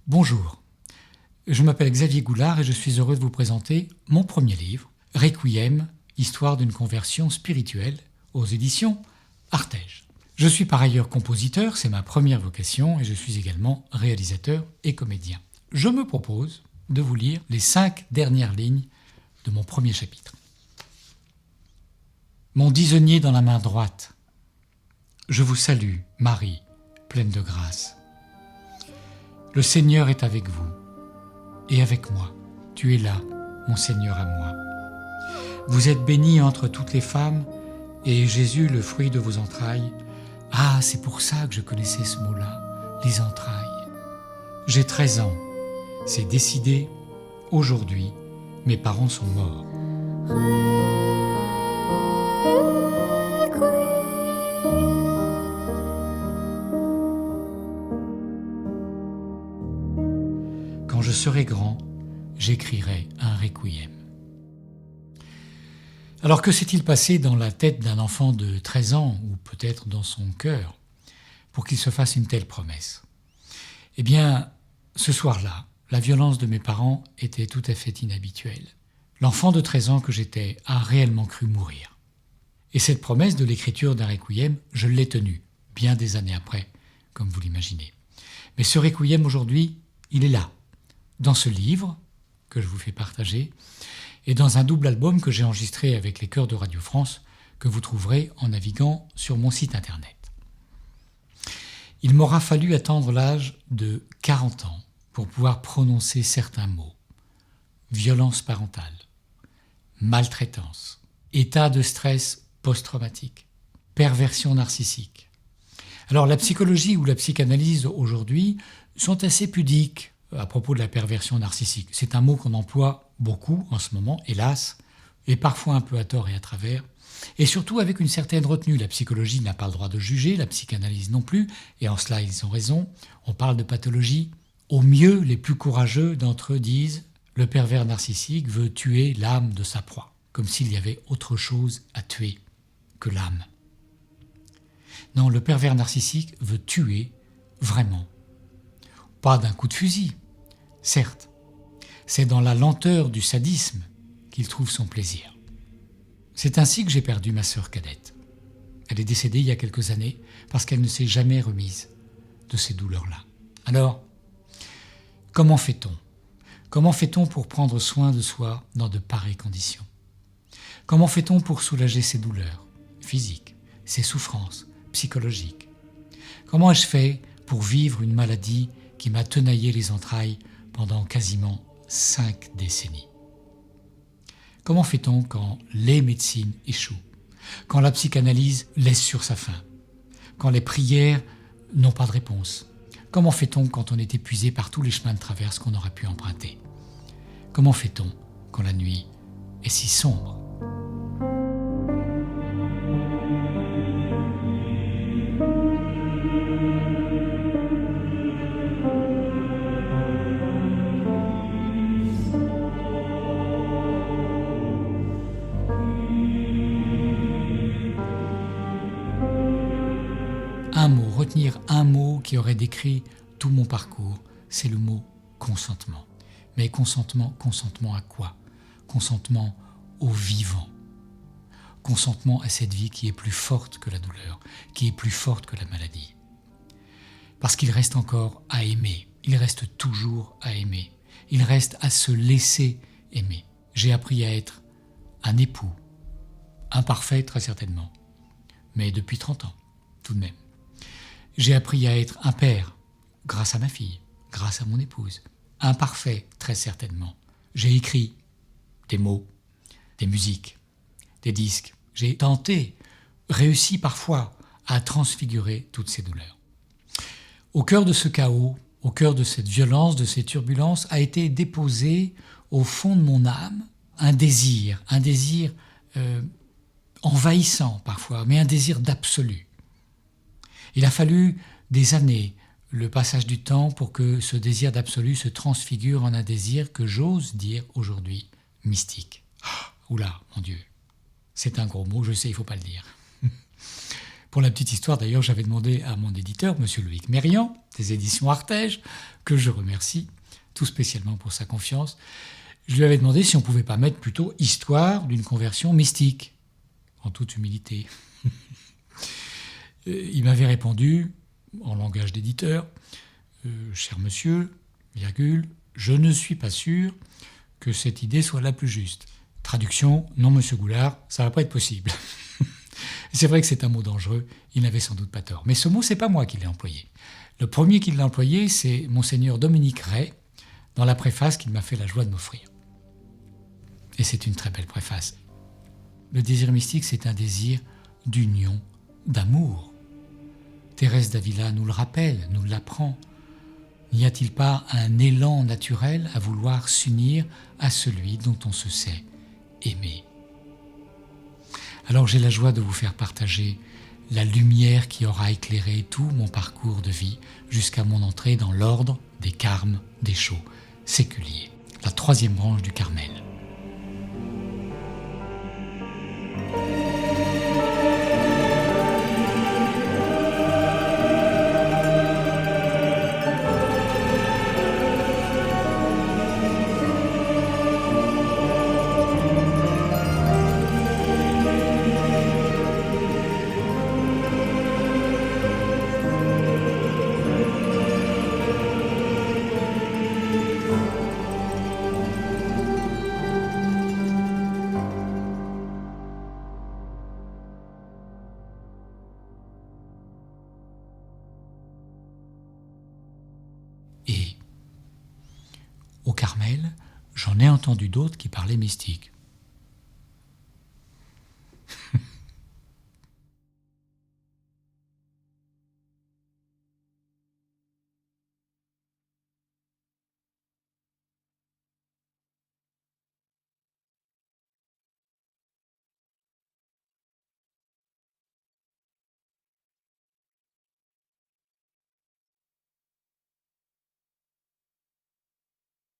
Bonjour, je m'appelle Xavier Goulard et je suis heureux de vous présenter mon premier livre, Requiem, histoire d'une conversion spirituelle, aux éditions Artege. Je suis par ailleurs compositeur, c'est ma première vocation, et je suis également réalisateur et comédien. Je me propose de vous lire les 5 dernières lignes de mon premier chapitre. Mon disonnier dans la main droite, je vous salue, Marie, pleine de grâce. Le Seigneur est avec vous, et avec moi. Tu es là, mon Seigneur à moi. Vous êtes bénie entre toutes les femmes, et Jésus, le fruit de vos entrailles. Ah, c'est pour ça que je connaissais ce mot-là, les entrailles. J'ai 13 ans, c'est décidé, aujourd'hui, mes parents sont morts. Quand je serai grand, j'écrirai un requiem. Alors que s'est-il passé dans la tête d'un enfant de 13 ans, ou peut-être dans son cœur, pour qu'il se fasse une telle promesse ? Eh bien, ce soir-là, la violence de mes parents était tout à fait inhabituelle. L'enfant de 13 ans que j'étais a réellement cru mourir. Et cette promesse de l'écriture d'un requiem, je l'ai tenue, bien des années après, comme vous l'imaginez. Mais ce requiem aujourd'hui, il est là, dans ce livre que je vous fais partager, et dans un double album que j'ai enregistré avec les chœurs de Radio France, que vous trouverez en naviguant sur mon site internet. Il m'aura fallu attendre l'âge de 40 ans pour pouvoir prononcer certains mots. Violence parentale, maltraitance, état de stress post-traumatique, perversion narcissique. Alors la psychologie ou la psychanalyse aujourd'hui sont assez pudiques à propos de la perversion narcissique. C'est un mot qu'on emploie beaucoup en ce moment, hélas, et parfois un peu à tort et à travers, et surtout avec une certaine retenue. La psychologie n'a pas le droit de juger, la psychanalyse non plus, et en cela ils ont raison. On parle de pathologie. Au mieux, les plus courageux d'entre eux disent « le pervers narcissique veut tuer l'âme de sa proie », comme s'il y avait autre chose à tuer que l'âme. Non, le pervers narcissique veut tuer vraiment. Pas d'un coup de fusil, certes. C'est dans la lenteur du sadisme qu'il trouve son plaisir. C'est ainsi que j'ai perdu ma sœur cadette. Elle est décédée il y a quelques années parce qu'elle ne s'est jamais remise de ces douleurs-là. Alors, comment fait-on ? Comment fait-on pour prendre soin de soi dans de pareilles conditions ? Comment fait-on pour soulager ses douleurs physiques, ses souffrances psychologiques ? Comment ai-je fait pour vivre une maladie qui m'a tenaillé les entrailles pendant quasiment 5 décennies. Comment fait-on quand les médecines échouent, quand la psychanalyse laisse sur sa faim, quand les prières n'ont pas de réponse ? Comment fait-on quand on est épuisé par tous les chemins de traverse qu'on aurait pu emprunter ? Comment fait-on quand la nuit est si sombre ? Un mot, retenir un mot qui aurait décrit tout mon parcours, c'est le mot consentement. Mais consentement à quoi ? Consentement au vivant. Consentement à cette vie qui est plus forte que la douleur, qui est plus forte que la maladie. Parce qu'il reste encore à aimer, il reste toujours à aimer, il reste à se laisser aimer. J'ai appris à être un époux, imparfait très certainement, mais depuis 30 ans, tout de même. J'ai appris à être un père, grâce à ma fille, grâce à mon épouse. Imparfait, très certainement. J'ai écrit des mots, des musiques, des disques. J'ai tenté, réussi parfois, à transfigurer toutes ces douleurs. Au cœur de ce chaos, au cœur de cette violence, de ces turbulences, a été déposé au fond de mon âme un désir envahissant parfois, mais un désir d'absolu. Il a fallu des années, le passage du temps, pour que ce désir d'absolu se transfigure en un désir que j'ose dire aujourd'hui mystique. Oula, mon Dieu, c'est un gros mot, je sais, il ne faut pas le dire. Pour la petite histoire, d'ailleurs, j'avais demandé à mon éditeur, M. Loïc Mérian, des éditions Artege, que je remercie tout spécialement pour sa confiance. Je lui avais demandé si on ne pouvait pas mettre plutôt histoire d'une conversion mystique, en toute humilité. Il m'avait répondu, en langage d'éditeur, cher monsieur, virgule, je ne suis pas sûr que cette idée soit la plus juste. Traduction, non monsieur Goulard, ça ne va pas être possible. C'est vrai que c'est un mot dangereux, il n'avait sans doute pas tort. Mais ce mot, c'est pas moi qui l'ai employé. Le premier qui l'a employé, c'est monseigneur Dominique Ray, dans la préface qu'il m'a fait la joie de m'offrir. Et c'est une très belle préface. Le désir mystique, c'est un désir d'union, d'amour. Thérèse d'Avila nous le rappelle, nous l'apprend. N'y a-t-il pas un élan naturel à vouloir s'unir à celui dont on se sait aimé ? Alors j'ai la joie de vous faire partager la lumière qui aura éclairé tout mon parcours de vie jusqu'à mon entrée dans l'ordre des Carmes des Chaux séculiers, la 3e branche du Carmel. Et au Carmel, j'en ai entendu d'autres qui parlaient mystique.